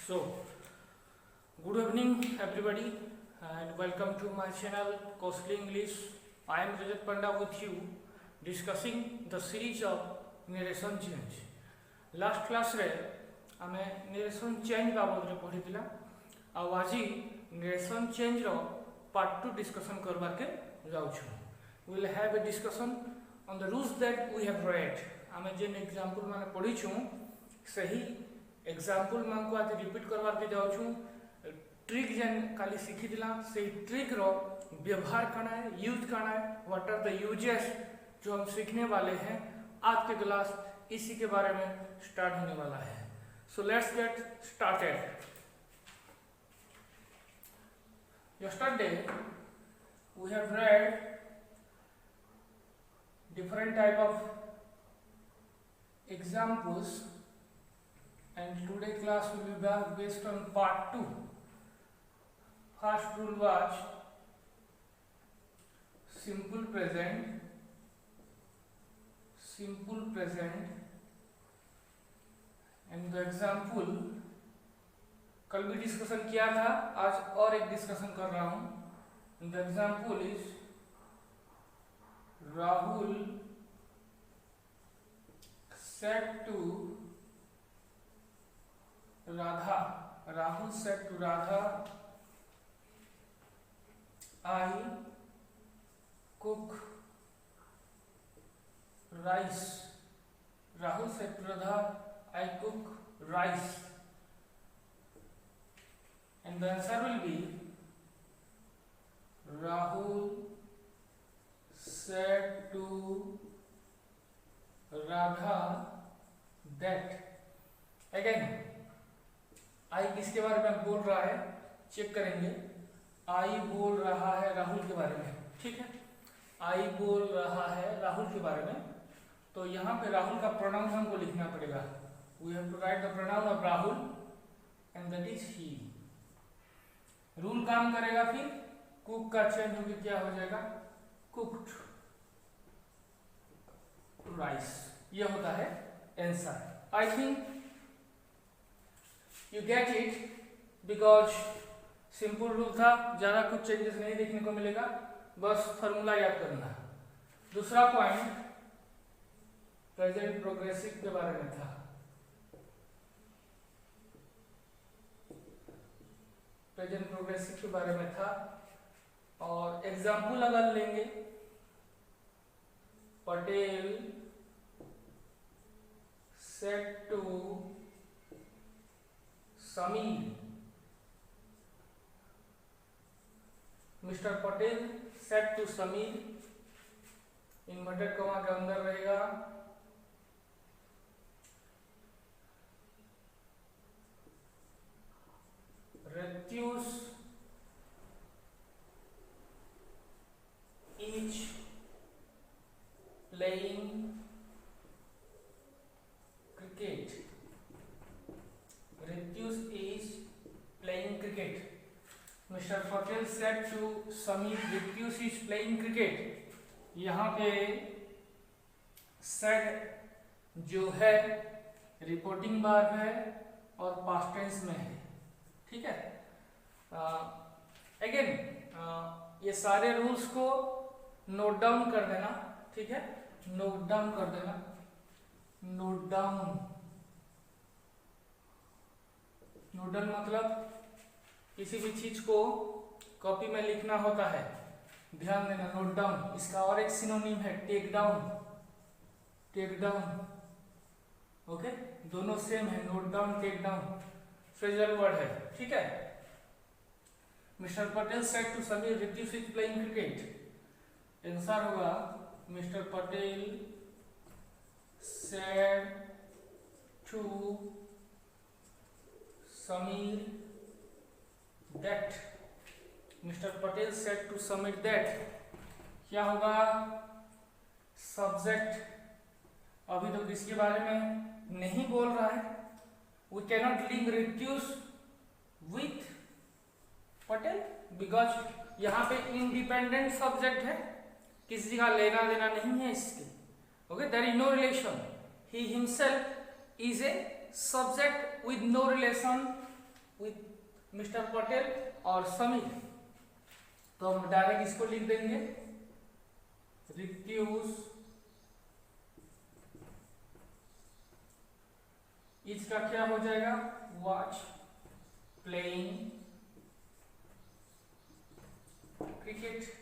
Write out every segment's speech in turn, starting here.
So, good evening everybody and welcome to my channel Costly English. I am Rajat Panda with you discussing the series of narration change. Last class रे आमे narration change बाबद रे पढ़िथिला आ आजि narration change रो part 2 discussion करबा के जाउछु. We will have a discussion on the rules that we have read. आमे जेन example माने पढ़िछु सही example मान को आज रिपीट करवार के जाऊँ ट्रिक जेन काली सीखी दिला से ट्रिक रो व्यवहार करना है यूज करना है व्हाट आर द यूजेस जो हम सीखने वाले हैं आज के क्लास इसी के बारे में स्टार्ट होने वाला है. So let's get started. Yesterday we have read different type of examples and today class will be based on part 2. First rule was simple present and the example कल भी डिस्कशन किया था आज और एक डिस्कशन कर रहा हूं. The example is Rahul said to Radha. Rahul said to Radha, I cook rice. Rahul said to Radha, I cook rice. And the answer will be Rahul said to Radha that. Again, आई किसके बारे में बोल रहा है check करेंगे. आई बोल रहा है राहुल के बारे में. ठीक है, आई बोल रहा है राहुल के बारे में. तो यहाँ पे राहुल का प्रोनाउन हमको लिखना पड़ेगा. We have to write the pronoun of Rahul and that is he. Rule काम करेगा. फिर कुक का चेंज होकर क्या हो जाएगा कुक्ड राइस. ये होता है answer. I think You get it because simple rule था, ज्यादा कुछ चेंजेस नहीं देखने को मिलेगा, बस फॉर्मूला याद करना. दूसरा पॉइंट प्रेजेंट प्रोग्रेसिव के बारे में था. प्रेजेंट प्रोग्रेसिव के बारे में था और एग्जाम्पल अगर लेंगे Patel said to Sameer. Mister Patel said to Sameer. Inverted comma के अंदर रहेगा Rityus is playing cricket. Rityus is playing cricket. Mr. Patel said to Samir, Rityus is playing cricket. यहाँ पे said जो है रिपोर्टिंग बार है और पास्ट टेंस में है. ठीक है. अगेन ये सारे रूल्स को नोट डाउन कर देना. ठीक है, नोट डाउन कर देना. नोट डाउन नोडल मतलब किसी भी चीज को कॉपी में लिखना होता है. ध्यान देना, नोट डाउन. इसका और एक सिनोनिम है take down. Take down. Okay, दोनों सेम है. Note down, take down phrasal word है. ठीक है. Mr Patel said to Sameer रित्यूस इज प्लेइंग क्रिकेट. आंसर होगा Mr Patel said to Samir that. Mr. Patel said to Samir that. क्या होगा सब्जेक्ट. अभी तो किसके बारे में नहीं बोल रहा है. We cannot link Rityus with Patel because यहाँ पे इंडिपेंडेंट सब्जेक्ट है, किसी का लेना देना नहीं है इसके. Okay, there is no relation. He himself is a subject with no relation with mister Patel और समीर, तो हम डायरेक्ट इसको लिख देंगे रित्यूस इसका क्या हो जाएगा, वॉच प्लेइंग क्रिकेट।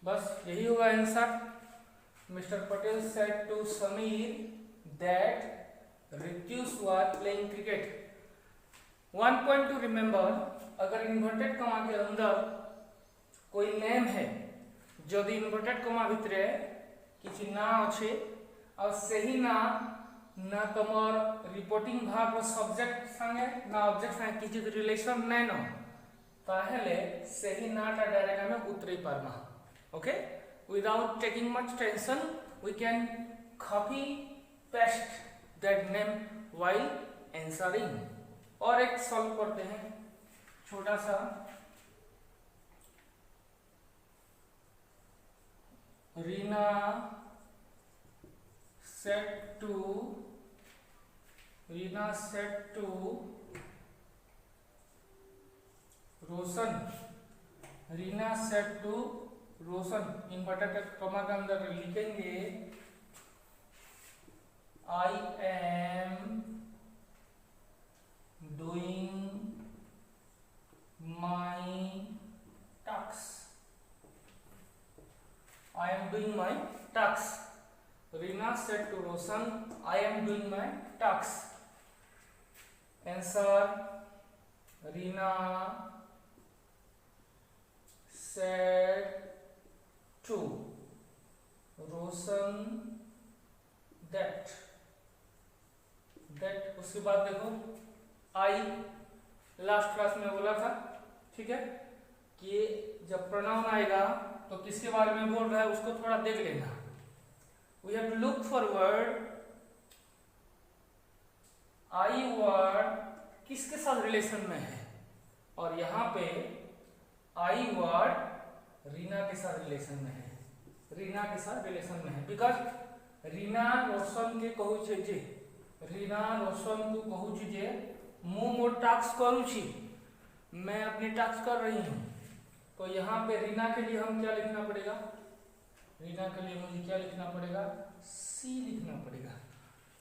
बस यही होगा answer. Mister Patel said to Sameer that Rityush was playing cricket. One point to remember, अगर इन्वर्टेड कॉमा के अंदर कोई नेम है जदि इन्वर्टेड कॉमा भितरे किसी ना अच्छे और सही ना तमर रिपोर्टिंग भाग सब्जेक्ट संगे ना ऑब्जेक्ट संगे किसी रिलेशन नहीं न ताहले सही नाटा डायरेक्ट में उतरे पारमा। Okay, without taking much tension we can copy paste that name while answering। और एक सॉल्व करते हैं छोटा सा। Reena said to Roshan, Reena said to Roshan inverted comma के अंदर लिखेंगे I am doing my tasks। I am doing my tasks। Reena said to Roshan, I am doing my tasks। Answer, Reena said to Roshan that उसके बाद देखो आई last class में बोला था, ठीक है, कि जब प्रोनाउन आएगा तो किसके बारे में बोल रहा है उसको थोड़ा देख लेना। We have to look for word I word किसके साथ रिलेशन में है, और यहाँ पे आई वर्ड रीना के साथ रिलेशन में है, रीना के साथ रिलेशन में है। बिकॉज रीना रोशन के कहू छे जे रीना रोशन को कहू छी जे मु मोर टास्क करू छी, मैं अपनी टास्क कर रही हूँ। तो यहाँ पे रीना के लिए हम क्या लिखना पड़ेगा, रीना के लिए मुझे क्या लिखना पड़ेगा, सी लिखना पड़ेगा,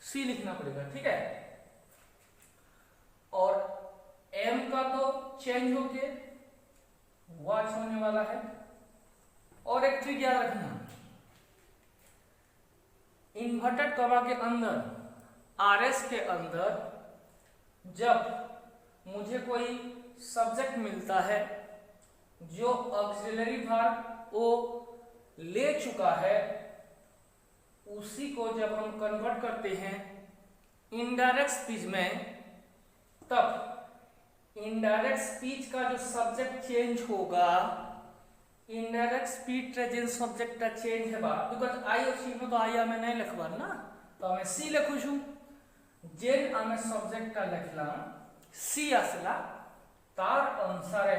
सी लिखना पड़ेगा, ठीक है। और एम का तो चेंज होके वॉच होने वाला है। और एक ट्रिक याद रखना, इन्वर्टेड कॉमा के अंदर आरएस के अंदर जब मुझे कोई सब्जेक्ट मिलता है जो ऑक्सिलरी वर्ब ओ ले चुका है, उसी को जब हम कन्वर्ट करते हैं इनडायरेक्ट स्पीच में, तब इनडायरेक्ट स्पीच का जो सब्जेक्ट चेंज होगा, इनडायरेक्ट स्पीच का जो सब्जेक्ट का चेंज है, बिकॉज आई और सी में तो आई में नहीं लिखवा ना, तो हमें सी लिखू छू, जेन हमें सब्जेक्ट का लिखला सी आसला तार अनुसार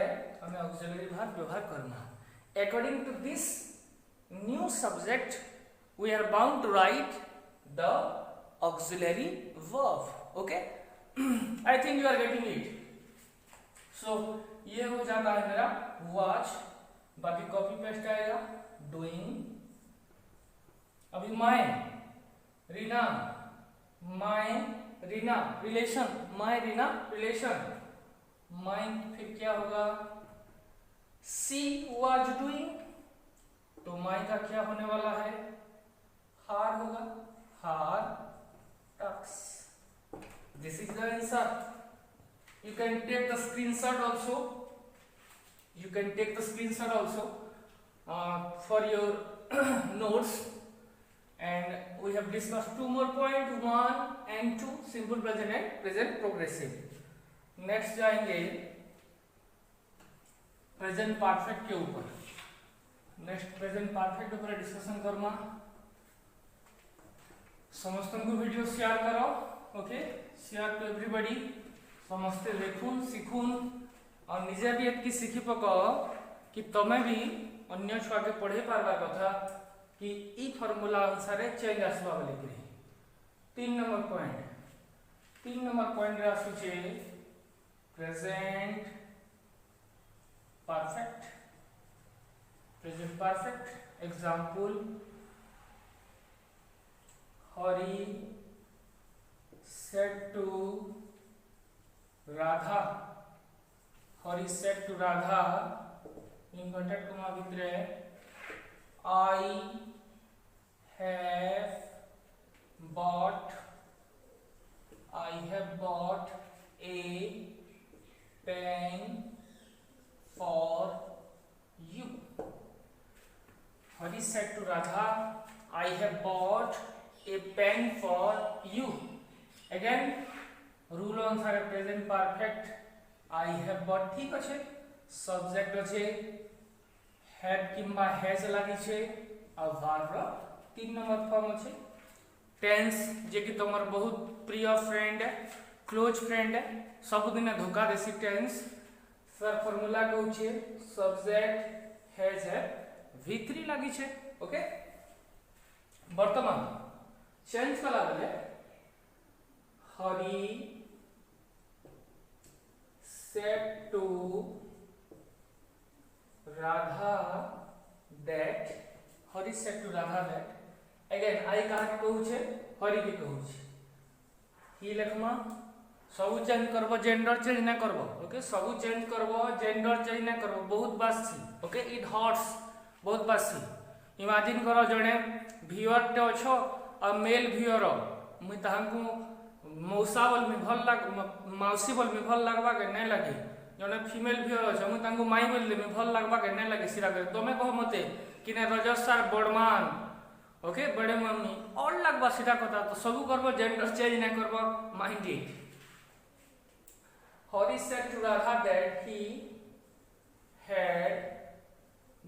हमें ऑक्सिलरी वर्ब व्यवहार करना। According to this new subject we are bound to write the auxiliary verb. Okay, I think you are getting it. So ये हो जाता है मेरा वॉच, बाकी कॉपी पेस्ट आएगा डूइंग। अभी my Reena, my Reena relation, my Reena relation, my फिर क्या होगा, सी वाज डूइंग, तो माय का क्या होने वाला है, हार होगा, हार टक्स। This is the answer. You can take the screenshot also. You can take the screenshot also for your notes. And we have discussed two more points, 1 and 2, simple present and present progressive. Next जाएंगे present perfect के ऊपर। Next present perfect ऊपर discussion करना। समस्त को video share करो, okay, share to everybody. समस्ते देखुन शिखुन और निजे भी एतकी शिखी पक कि तमें भी अन्य छुआ के पढ़े पारवा कथा कि ई फॉर्मूला अनुसार चेंज आसवा बोली। 3 नंबर पॉइंट रे आसुचे present perfect. Present perfect. Example: Hari said to Radha. Hari said to Radha, inverted comma भितरे, I have bought a pen for you. Hari said to Radha, I have bought a pen for you. Again, rule अनुसार present perfect I have bought ठीक अच्छे, subject अच्छे, have किंबा has लगी छे, और verb 3 number form अच्छे. Tense जे कि तुमर बहुत प्रिय फ्रेंड है, क्लोज फ्रेंड है, सब दिन धोखा देसी टेंस. सर फॉर्मूला कहू छे सब्जेक्ट हैज है v3 लगी छे. ओके, वर्तमान चेंज कला बेले Hari said to Radha that. Hari said to Radha that. Again I कहा के कहू छे, हरि के कहू छे. ही लेखमा सब चेंज करबो, जेंडर चेंज ना करबो. ओके, सब चेंज करबो, जेंडर चेंज ना करबो. बहुत बासी. Okay, it hurts. बहुत बासी. इमेजिन करो जणे व्यूअर टे अछो आ मेल व्यूअर मु ताहांकु मौसा बोल में भल लाग, मौसी बोल में भल लागबा के नै लागे. जणे फीमेल व्यूअर अछो मु तांकु माई बोल में भल लागबा के नै लागे. सिरा करे तमे कहो मते कि ने रजत सर बड़मान, ओके, बड़े मम्मी और लगवा सीधा कथा. तो सब करबो, जेंडर चेंज ना करबो. Mind it. Hari said to Radha that he had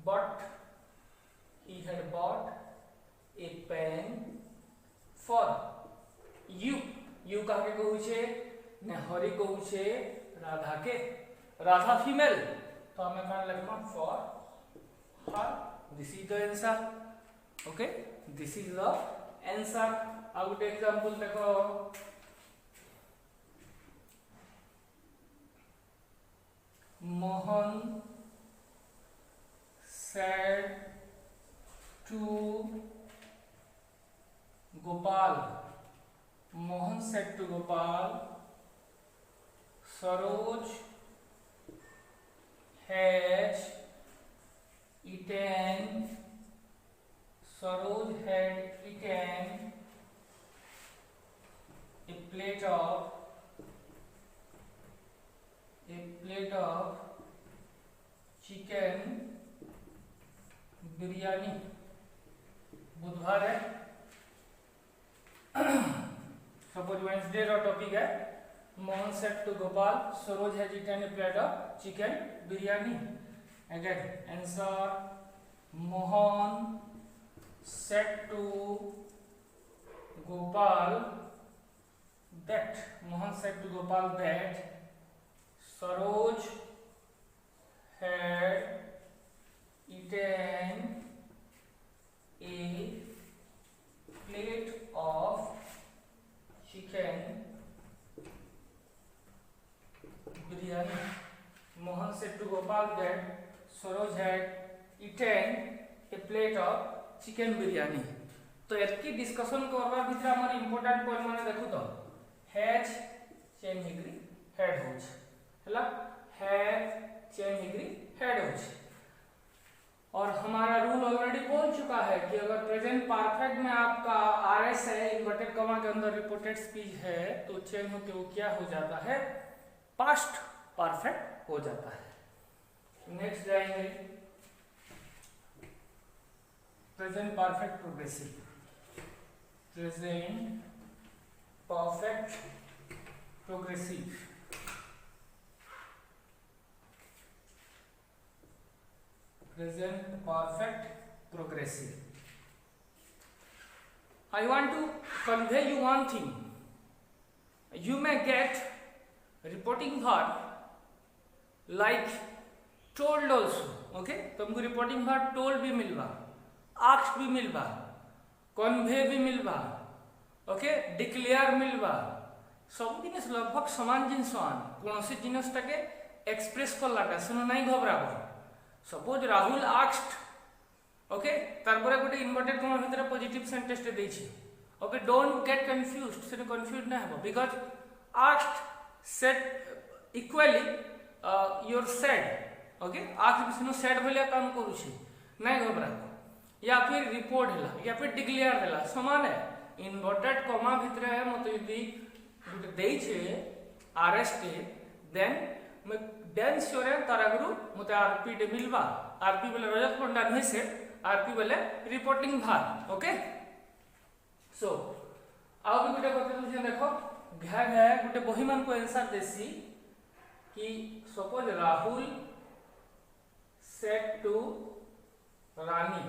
bought a pen for you. You का के कहू छे ने हरि कहू छे राधा के. राधा फीमेल तो हमें कौन Lagma for her. This is the answer. Okay, this is the answer. अब एक एग्जांपल देखो. Mohan said to Gopal. Mohan said to Gopal, Saroj has eaten. Saroj had eaten a plate of chicken biryani. बुधवार है, suppose Wednesday का topic है. Mohan said to Gopal, Saroj has eaten a plate of chicken biryani. Again answer, Mohan said to Gopal that. Mohan said to Gopal that Saroj had eaten a plate of chicken biryani. Mohan said to Gopal that Saroj had eaten a plate of chicken biryani. तो एतकी discussion करबा भितर हमर important point माने देखु तो has चेन हिग्री हेड होछ हला. हैज चेन हिग्री हेड होछ. और हमारा रूल ऑलरेडी बोल चुका है कि अगर प्रेजेंट परफेक्ट में आपका आरएस है, इन्वर्टेड कॉमा के अंदर रिपोर्टेड स्पीच है, तो चेंज होके वो क्या हो जाता है, पास्ट परफेक्ट हो जाता है. नेक्स्ट जाएंगे present perfect progressive. Present perfect progressive. Present perfect progressive. I want to convey you one thing. You may get reporting verb like told also. Okay, तुमको reporting verb told भी मिलवा, asked भी मिलवा, convey भी मिलवा, okay, declare मिलवा, सब जिनिस लगभग समान जिनस आन कौन सी जिनसटा के एक्सप्रेस करलाटा सेनु नहीं घबराब। सपोज राहुल आस्क्ड, ओके तारपरे गोटे इन्वर्टेड कमा भितर पॉजिटिव सेंटेंस टे देछि। ओके डोंट गेट कंफ्यूज्ड, सेनु कंफ्यूज ना हेबो because asked said equally your said. Okay asked सेनु सेड भलिया काम करूछि, नहीं घबराब। या फिर रिपोर्ट हैला या फिर डिक्लेयर हैला समान है। इन्वर्टेड कमा भितर मते यदि गुटे देइछे आरएस टे देन मैं देन श्योर है तार आगु मते आरपी टे मिलबा। आरपी बोले रजत पंडा नहीं से, आरपी बोले रिपोर्टिंग भार। ओके सो आउ भी गुटे कथे तुझे देखो घा घा गुटे बही मान को आंसर देसी कि suppose Rahul said to Rani,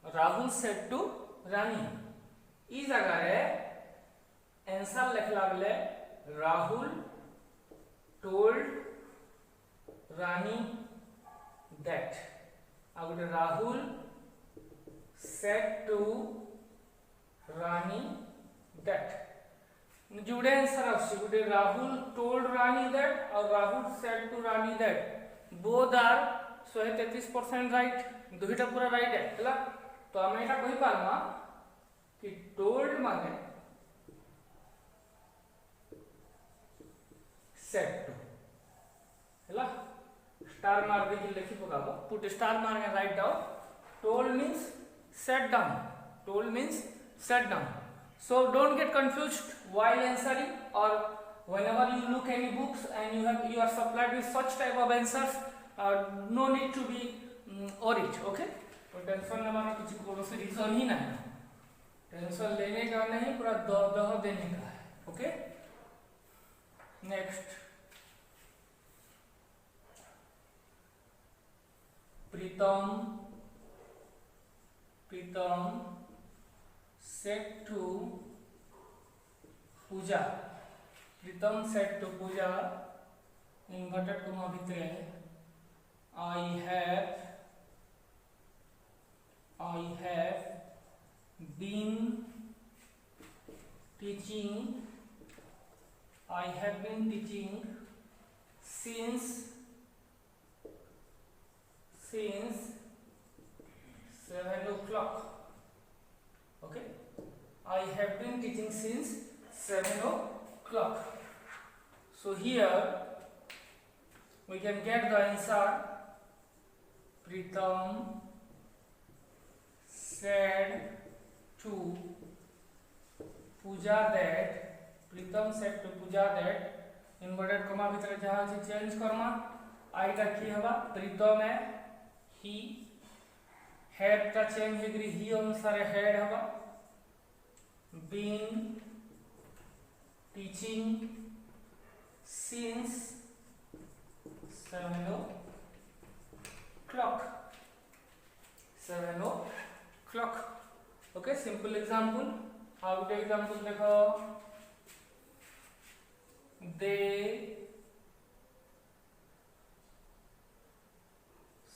Rahul said to Rani ई जगह रे आंसर लिखला बेले राहुल टोल्ड रानी दैट। आ गोटे Rahul said to Rani that जुड़े आंसर आसी गोटे राहुल टोल्ड रानी दैट और Rahul said to Rani that both are 133% right. दुईटा पूरा राइट है हला। तो आम एटा कहि पारमा कि टोल्ड माने सेड टू हला। स्टार मार दे कि लिखि पकाबो, पुट स्टार मार के write down. Told means set down, told means set down. So don't get confused while answering or whenever you look any books and you are supplied with such type of answers, no need to be worried. Okay, तो tension लेना कुछ कोई reason ही नहीं, tension लेने का नहीं, पूरा दह देने का है। Okay next Pritam said to Puja, Pritam said to Puja inverted comma भितरे I have been teaching since 7 o'clock. Okay, I have been teaching since 7 o'clock. So here we can get the answer. Pritam said to Pooja that, Pritam said to Pooja that inverted comma भितर जहाँ से change करना आई का की हवा प्रीतम है ही, head का change हेग्री ही अनुसार हेड हवा, been teaching since 7 o'clock. Okay, simple example. How to example देखो, they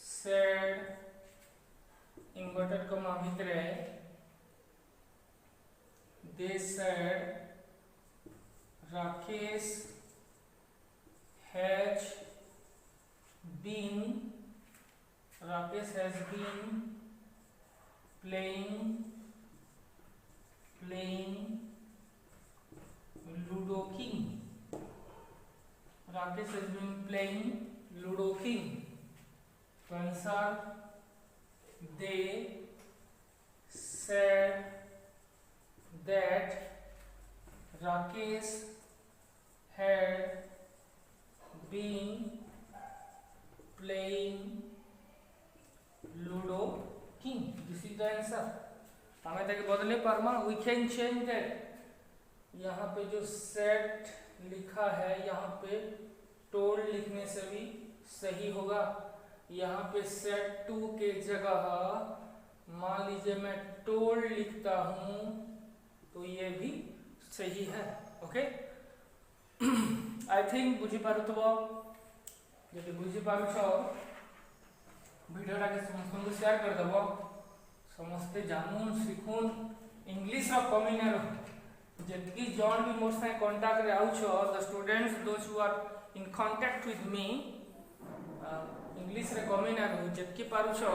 said inverted comma भितरे they said Rakesh has been playing Ludo King. Rakesh has been playing Ludo King. So answer, they said that Rakesh had been playing Ludo King. This is the answer. हमें तक बदले परमा, we can change that. यहाँ पे जो set लिखा है यहाँ पे told लिखने से भी सही होगा। यहाँ पे set to के जगह मान लीजिए मैं told लिखता हूँ तो ये भी सही है। ओके आई थिंक बुझी पारुथबो, जदि बुझी पारुछ वीडियोटा के समस्त को शेयर कर दबो, समस्ते जानून शिखुन इंग्लिश रो कमी न रहो। जितकी जॉन भी मोर से कांटेक्ट रे आउछो the students those who are in contact with me English रे कमी ना रहू जितकी पारुछो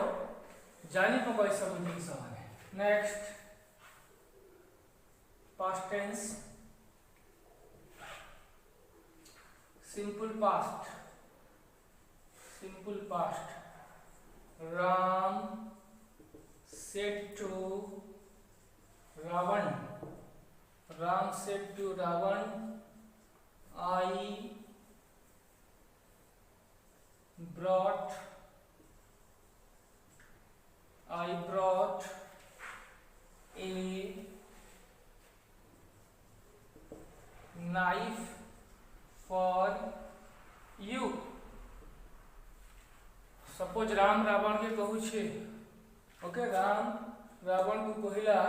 जानी पकई सब जिनिस माने next past tense simple past Ram said to Ravan, I brought a knife for you. Suppose Ram Ravan के कहू छे ओके राम रावण को कहला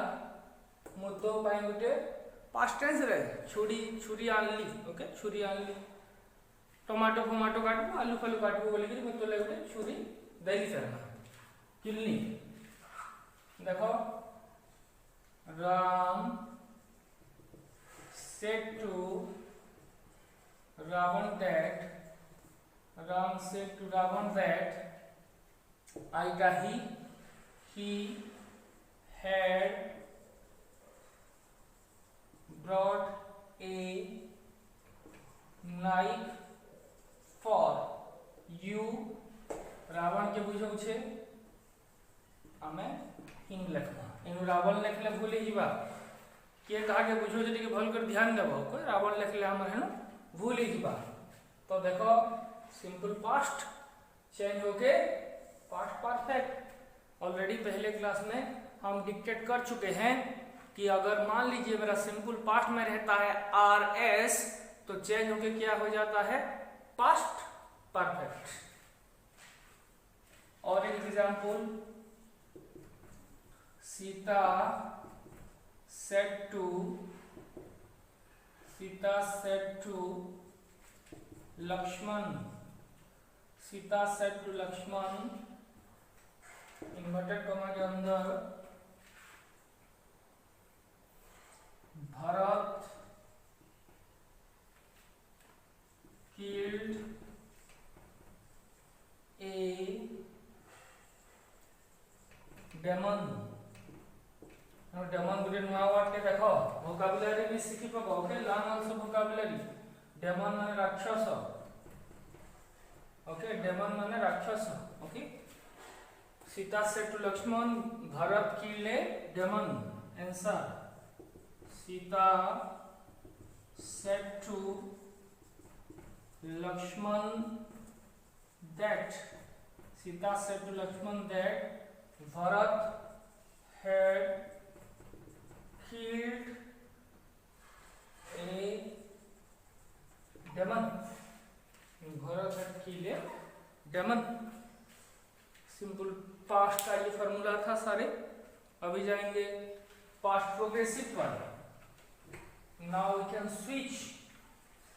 मु तो पाई गोटे पास्ट टेंस रे छुरी आनली ओके छुरी आनली टमाटो काटबो आलू फालू काटबो बोली कि मु तो ले गोटे छुरी देली सर किल्ली देखो Ram said to Ravan that he had brought a knife for you. Ravan के बुझौ छे आमे हिंग लिखना एनु रावण लिखले भूल जीवा के कहा के बुझौ जे के भल कर ध्यान देबो कोई रावण लिखले हमर है भूल जीवा तो देखो सिंपल पास्ट चेंज होके पास्ट परफेक्ट ऑलरेडी पहले क्लास में हम डिक्टेट कर चुके हैं कि अगर मान लीजिए मेरा सिंपल पास्ट में रहता है आर एस तो चेंज होके क्या हो जाता है पास्ट परफेक्ट। और एक example Sita said to Lakshman inverted comma के अंदर Bharat killed a demon demon गुटे नुआ वर्ड के देखो वोकाबुलरी में सीखी पको okay learn also vocabulary demon माने राक्षस ओके डेमन माने राक्षस okay Sita said to Lakshman Bharat killed a demon answer Sita said to Lakshman that Bharat had killed a demon. Bharat had killed a demon. Simple past का ये फॉर्मूला था सारे। अभी जाएंगे पास्ट प्रोग्रेसिव पर। Now we can switch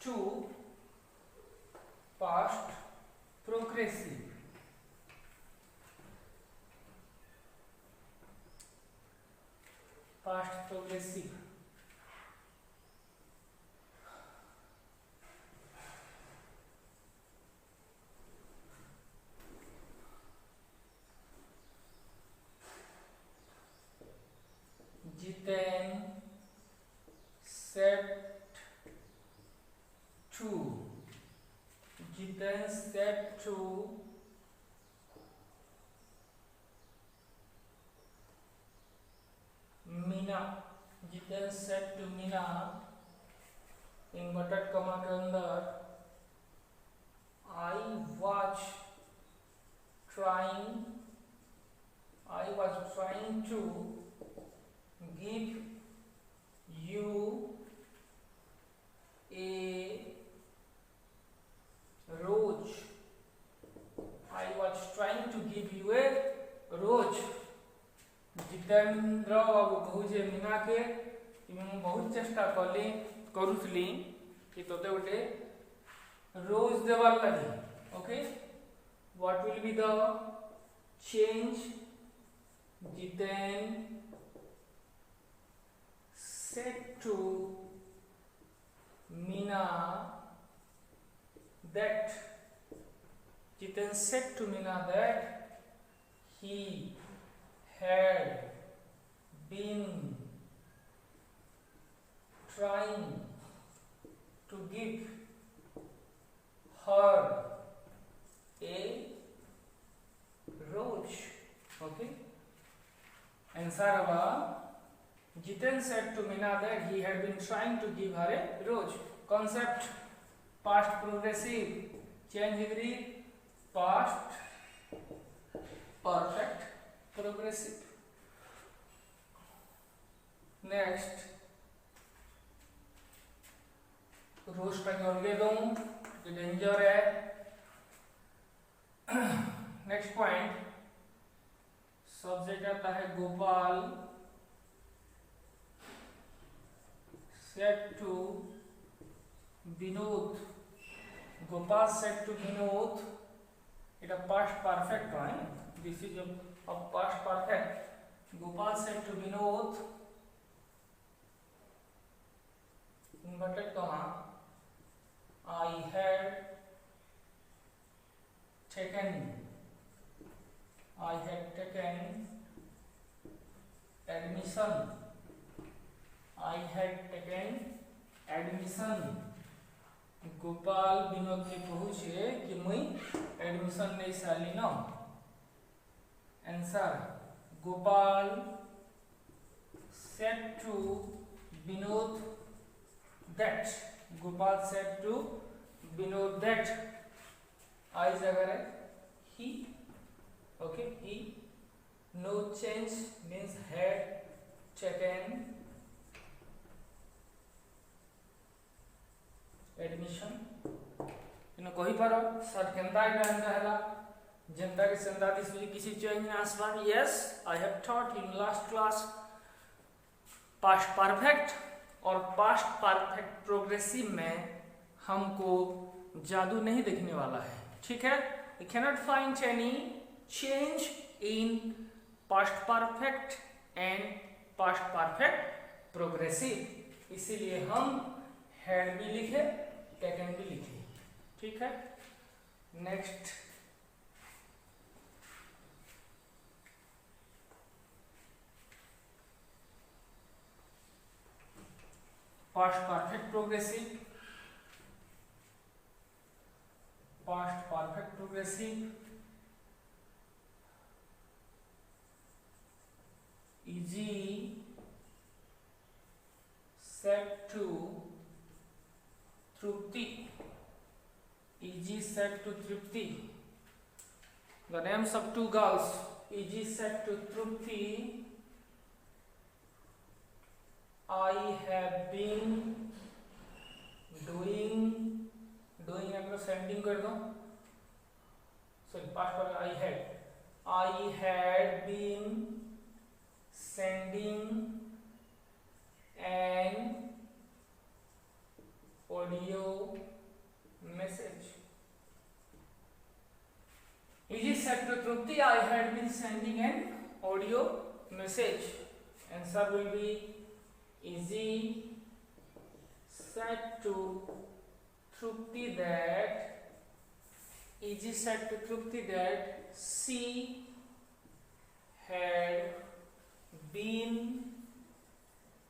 to past progressive. Past progressive Jiten said to Meena Jiten said to Meena inverted comma के अंदर I was trying to give you a rose. I was trying to give you a rose. Jitendra बाबू कहूचे मीना के मैं बहुत चेष्टा करुली कि तोते गोटे रोज देवार लगी okay what will be the change Jiten said to Meena that Jiten said to Meena that he had been trying to give her a rose. Okay. Answer होगा Jiten said to Meena that he had been trying to give her a rose. Concept past progressive, change degree past perfect progressive. Next रोज का जोड़ दूं कि danger है. Next point subject आता है Gopal said to Vinod. Gopal said to Vinod এটা past perfect है. This is a past perfect. Gopal said to Vinod inverted comma I had taken admission. I had taken admission. Gopal Vinod के पहुंचे कि मुई एडमिशन नहीं साली न. Answer Gopal said to Vinod that. Gopal said to Vinod that I जगह है he. Okay, he. No change means had taken admission. इनो कही पारो सर केंदा एंदा हैला जनता के संदा दिस किसी चेंज आसमान. Yes I have taught in last class past perfect और पास्ट परफेक्ट प्रोग्रेसिव में हमको जादू नहीं देखने वाला है. ठीक है. We cannot find any change in past perfect and past perfect progressive. इसीलिए हम हैड भी लिखे टेकन भी लिखे. ठीक है. Next past perfect progressive. Past perfect progressive easy said to Trupti. Easy said to Trupti. The names of two girls. Easy said to Trupti I have been doing अगर sending कर दो sorry past पर I had been sending an audio message. Easy said to Trupti I had been sending an audio message. Answer will be Easy said to Trupti that she had been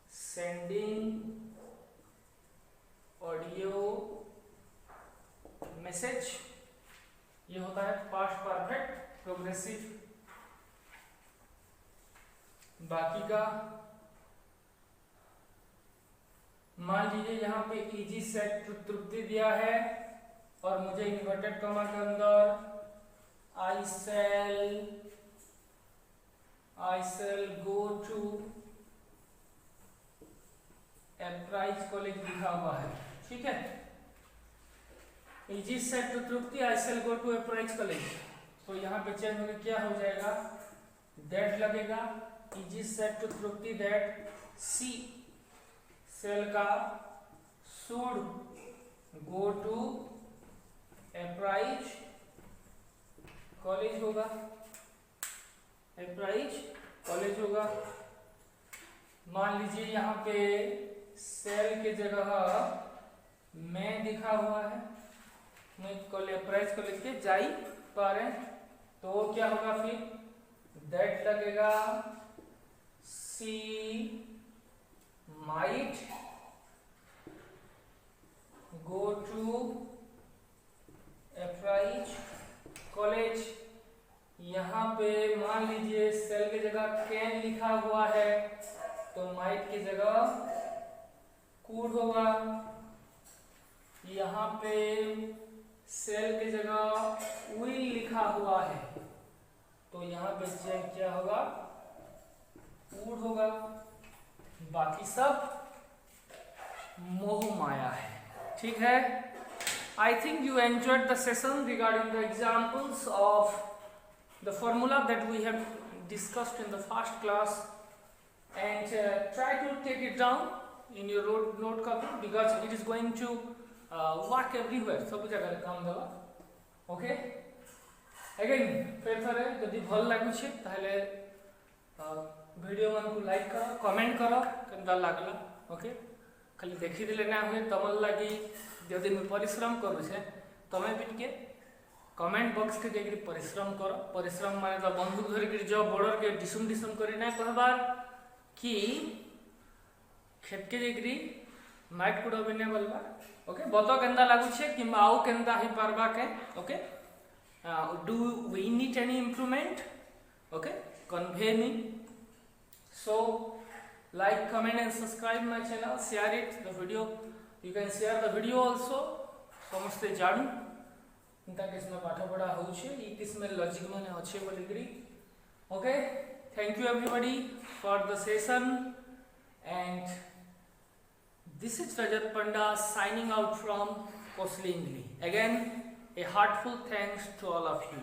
sending audio message. ये होता है past perfect progressive. बाकी का मान लीजिए यहाँ पे easy set तृप्ति दिया है और मुझे इन्वर्टेड कॉमा के अंदर I shall go to Emprise college लिखा हुआ है. ठीक है. इजी said to Tripti I shall go to Emprise college. तो यहाँ पे चेंज होकर क्या हो जाएगा दैट लगेगा. इजी said to Tripti that she shall का should go to Emprise college होगा. एप्राइज कॉलेज होगा. मान लीजिए यहाँ पे सेल के जगह में दिखा हुआ है, मैं प्रेस कर लिख के जाई पा रहे, तो क्या होगा फिर, दैट लगेगा सी might go to Emprise college. यहाँ पे मान लीजिए सेल की जगह कैन लिखा हुआ है, तो माइट की जगह कूड होगा। यहाँ पे सेल की जगह विल लिखा हुआ है, तो यहाँ पे क्या होगा, वुड होगा। बाकी सब मोह माया है, ठीक है। I think you enjoyed the session regarding the examples of the formula that we have discussed in the first class, and try to take it down in your note copy because it is going to work everywhere, सब जगह काम देगा। Okay, again फिर थरे यदि भल लागुछे ताहले video मन को लाइक करो, कमेंट करो केनता लागला। ओके, खाली देखि दिले ना हुए तमल लागी यदि मैं परिश्रम करू छे तमे भी टिके कमेंट बॉक्स के जेकरी परिश्रम करो। परिश्रम माने तो बंदूक धरि के जो बॉर्डर के डिसुम डिसुम करी ना कहबार कि खेत के जेकरी माइट कुड बने बोलबा। ओके, बतो केनता लागु छे कि आउ केनता ही पारबा के। Okay, do we need any improvement? Okay, convey me. So like, comment and subscribe my channel, share it the video, you can share the video also, समस्ते जानू इंता किस में पाठ पढ़ा हो छे, ई किस में लॉजिक माने अच्छे बोली करी। Okay, thank you everybody for the session, and this is Rajat Panda signing out from Kosli English. Again, a heartful thanks to all of you.